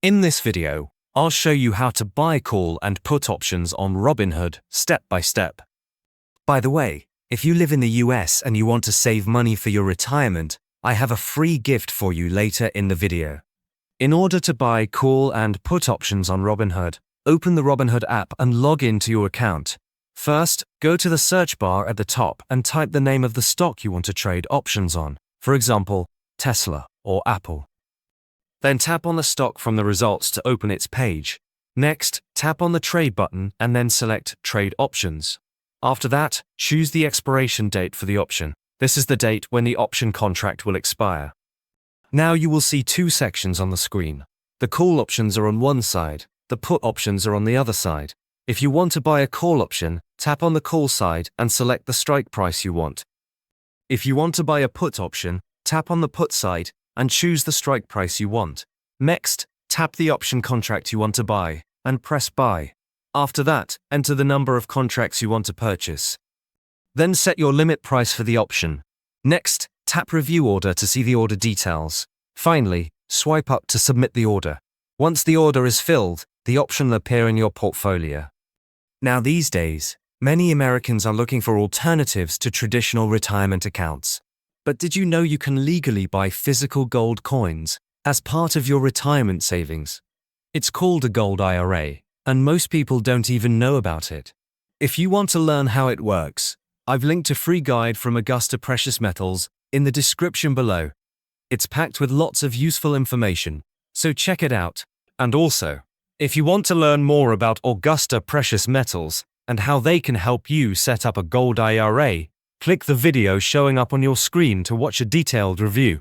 In this video, I'll show you how to buy call and put options on Robinhood step by step. By the way, if you live in the US and you want to save money for your retirement, I have a free gift for you later in the video. In order to buy call and put options on Robinhood, open the Robinhood app and log into your account. First, go to the search bar at the top and type the name of the stock you want to trade options on, for example, Tesla or Apple. Then tap on the stock from the results to open its page. Next, tap on the Trade button and then select Trade Options. After that, choose the expiration date for the option. This is the date when the option contract will expire. Now you will see two sections on the screen. The call options are on one side, the put options are on the other side. If you want to buy a call option, tap on the call side and select the strike price you want. If you want to buy a put option, tap on the put side and choose the strike price you want. Next, tap the option contract you want to buy and press buy. After that, enter the number of contracts you want to purchase. Then set your limit price for the option. Next, tap review order to see the order details. Finally, swipe up to submit the order. Once the order is filled, the option will appear in your portfolio. Now these days, many Americans are looking for alternatives to traditional retirement accounts. But did you know you can legally buy physical gold coins as part of your retirement savings? It's called a gold IRA, and most people don't even know about it. If you want to learn how it works, I've linked a free guide from Augusta Precious Metals in the description below. It's packed with lots of useful information, so check it out. And also, if you want to learn more about Augusta Precious Metals and how they can help you set up a gold IRA, click the video showing up on your screen to watch a detailed review.